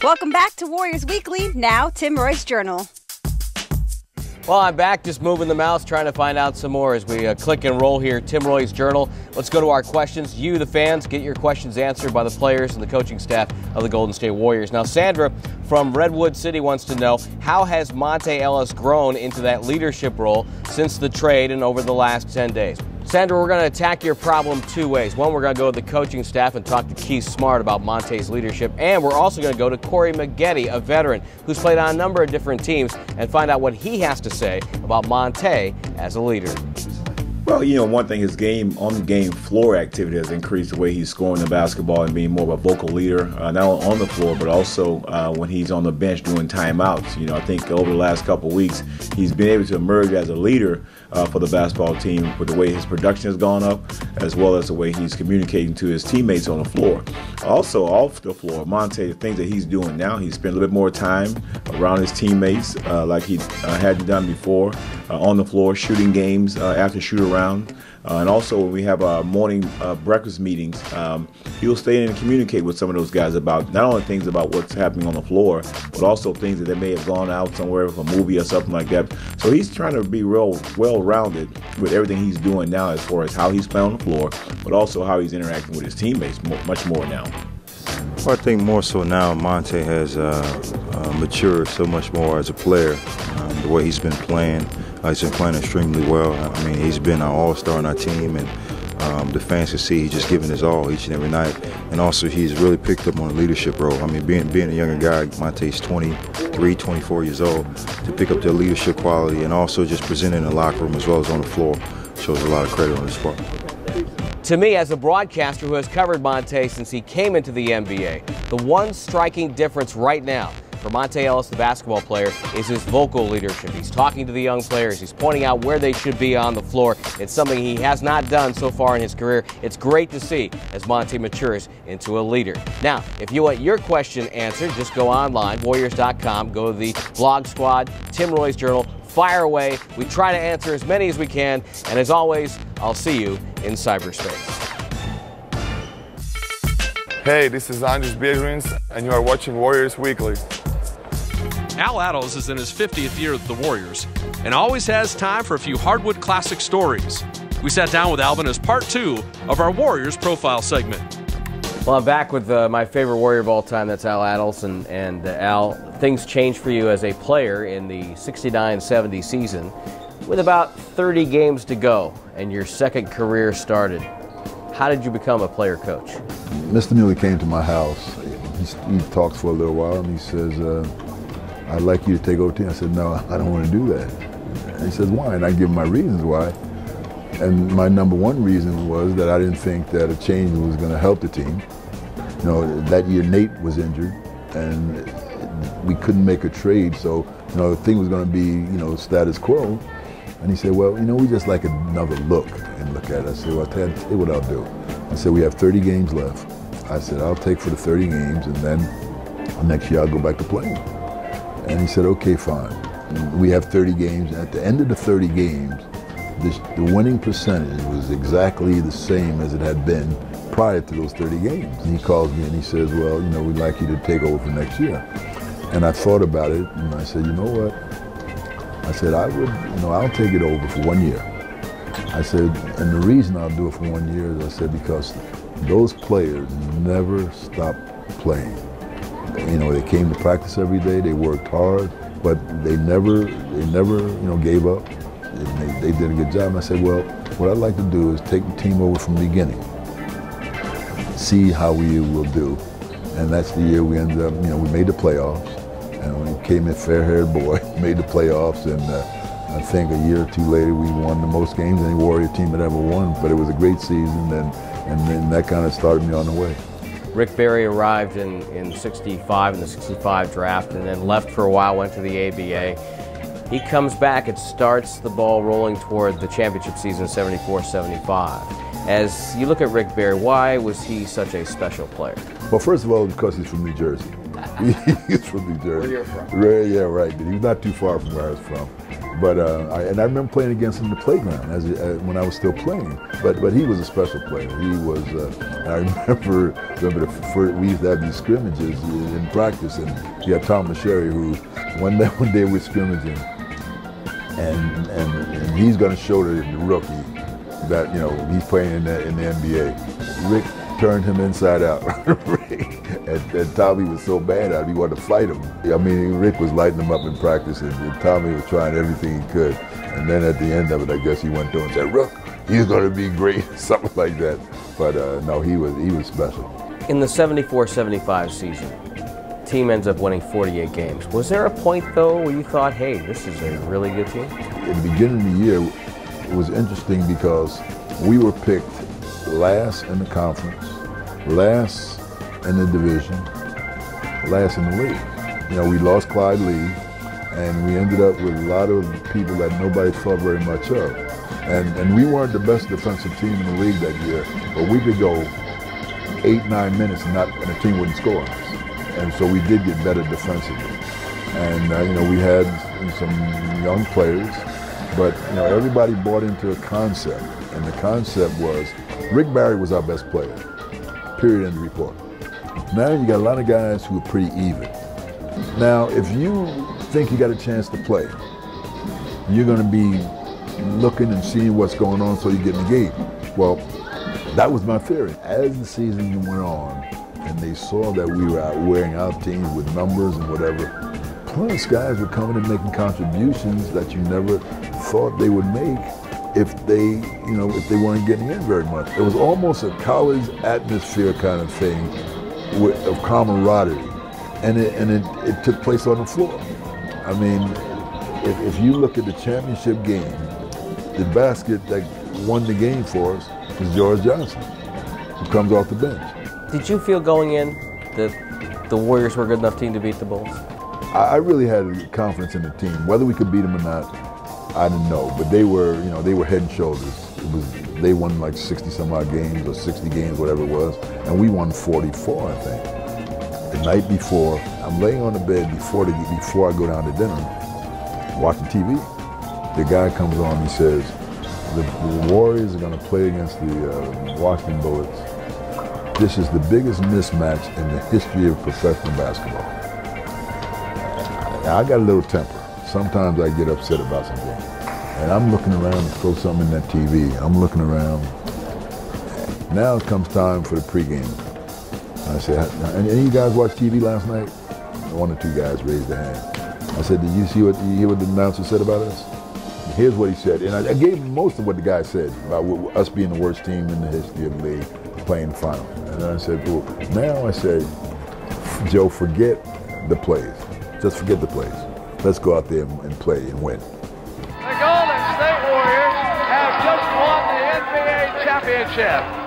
Welcome back to Warriors Weekly. Now, Tim Roy's Journal. Well, I'm back just moving the mouse, trying to find out some more as we click and roll here. Tim Roy's Journal. Let's go to our questions. You, the fans, get your questions answered by the players and the coaching staff of the Golden State Warriors. Now, Sandra from Redwood City wants to know, how has Monta Ellis grown into that leadership role since the trade and over the last 10 days? Sandra, we're going to attack your problem two ways. One, we're going to go to the coaching staff and talk to Keith Smart about Monte's leadership. And we're also going to go to Corey Maggette, a veteran who's played on a number of different teams, and find out what he has to say about Monta as a leader. Well, you know, one thing, his on-game floor activity has increased, the way he's scoring the basketball and being more of a vocal leader, not only on the floor, but also when he's on the bench doing timeouts. You know, I think over the last couple of weeks, he's been able to emerge as a leader for the basketball team with the way his production has gone up, as well as the way he's communicating to his teammates on the floor. Also, off the floor, Monta, the things that he's doing now, he's spent a little bit more time around his teammates like he hadn't done before, on the floor, shooting games after shoot-around. And also, when we have our morning breakfast meetings, he'll stay in and communicate with some of those guys about not only things about what's happening on the floor, but also things that they may have gone out somewhere for a movie or something like that. So he's trying to be real well-rounded with everything he's doing now, as far as how he's playing on the floor, but also how he's interacting with his teammates much more now. Well, I think more so now Monta has matured so much more as a player. The way he's been playing, he's been playing extremely well. I mean, he's been an all-star on our team, and the fans can see he's just giving his all each and every night. And also, he's really picked up on a leadership role. I mean, being a younger guy, Monta's 23, 24 years old, to pick up their leadership quality and also just present in the locker room as well as on the floor shows a lot of credit on his part. To me, as a broadcaster who has covered Monta since he came into the NBA, the one striking difference right now for Monta Ellis, the basketball player, is his vocal leadership. He's talking to the young players. He's pointing out where they should be on the floor. It's something he has not done so far in his career. It's great to see as Monta matures into a leader. Now, if you want your question answered, just go online, Warriors.com, go to the blog squad, Tim Roy's Journal, fire away. We try to answer as many as we can. And as always, I'll see you in cyberspace. Hey, this is Andres Biegrins, and you are watching Warriors Weekly. Al Attles is in his 50th year with the Warriors and always has time for a few hardwood classic stories. We sat down with Alvin as part 2 of our Warriors profile segment. Well, I'm back with my favorite Warrior of all time, that's Al Attles. And Al, things changed for you as a player in the 69-70 season with about 30 games to go and your second career started. How did you become a player coach? Mr. Mueller came to my house. He talks for a little while and he says, I'd like you to take over the team. I said, no, I don't want to do that. And he says, why? And I give him my reasons why. And my number one reason was that I didn't think that a change was going to help the team. You know, that year Nate was injured and we couldn't make a trade, so you know the thing was going to be, you know, status quo. And he said, well, you know, we just like another look at it. I said, well, I'll tell you what I'll do. I said, we have 30 games left. I said, I'll take for the 30 games and then next year I'll go back to playing. And he said, okay, fine. And we have 30 games. And at the end of the 30 games, the winning percentage was exactly the same as it had been prior to those 30 games. And he calls me and he says, well, you know, we'd like you to take over for next year. And I thought about it and I said, you know what? I said, I'll take it over for 1 year. I said, and the reason I'll do it for 1 year is I said, because those players never stopped playing. You know, they came to practice every day, they worked hard, but they never, you know, gave up. They did a good job. And I said, well, what I'd like to do is take the team over from the beginning, see how we will do. And that's the year we ended up, you know, we made the playoffs. And we came in fair-haired boy, made the playoffs, and I think a year or two later we won the most games any Warrior team had ever won. But it was a great season, and then that kind of started me on the way. Rick Barry arrived in 65, in the 65 draft, and then left for a while, went to the ABA. He comes back, it starts the ball rolling toward the championship season, 74-75. As you look at Rick Barry, why was he such a special player? Well, first of all, because he's from New Jersey. He's from New Jersey. Where you're from. Right, yeah, right. But he's not too far from where I was from. But I remember playing against him in the playground when I was still playing. But he was a special player. He was. I remember we used to have these scrimmages in practice, and you had Tom Sherry, who one day we're scrimmaging, and he's going to show the rookie that he's playing in the NBA. Rick turned him inside out. and Tommy was so bad at him, he wanted to fight him. I mean, Rick was lighting him up in practice, and Tommy was trying everything he could. And then at the end of it, I guess he went to him and said, "Rook, he's going to be great," something like that. But no, he was special. In the 74-75 season, team ends up winning 48 games. Was there a point, though, where you thought, hey, this is a really good team? At the beginning of the year, it was interesting because we were picked last in the conference, last in the division, last in the league. We lost Clyde Lee, and we ended up with a lot of people that nobody thought very much of. And we weren't the best defensive team in the league that year, but we could go 8-9 minutes and the team wouldn't score on us. And so we did get better defensively. And we had some young players, but everybody bought into a concept, and the concept was Rick Barry was our best player. Period. End of report. Now you got a lot of guys who are pretty even. Now, if you think you got a chance to play, you're going to be looking and seeing what's going on so you get in the game. Well, that was my theory. As the season went on, and they saw that we were out wearing out teams with numbers and whatever, plus guys were coming and making contributions that you never thought they would make if they weren't getting in very much. It was almost a college atmosphere kind of thing of camaraderie, and it took place on the floor. I mean, if you look at the championship game, the basket that won the game for us was George Johnson, who comes off the bench. Did you feel going in that the Warriors were a good enough team to beat the Bulls? I really had confidence in the team. Whether we could beat them or not, I didn't know. But they were head and shoulders. They won like 60 some odd games or 60 games, whatever it was, and we won 44, I think. The night before, I'm laying on the bed before I go down to dinner, watching TV. The guy comes on, he says, the Warriors are going to play against the Washington Bullets. This is the biggest mismatch in the history of professional basketball. Now, I got a little temper. Sometimes I get upset about something. And I'm looking around to throw something in that TV. I'm looking around. Now it comes time for the pregame. I said, any of you guys watch TV last night? One or two guys raised their hand. I said, did you hear what the announcer said about us? Here's what he said. And I gave him most of what the guy said about us being the worst team in the history of the league, playing the final. And then I said, well, now I said, Joe, forget the plays. Just forget the plays. Let's go out there and play and win. The Golden State Warriors have just won the NBA championship.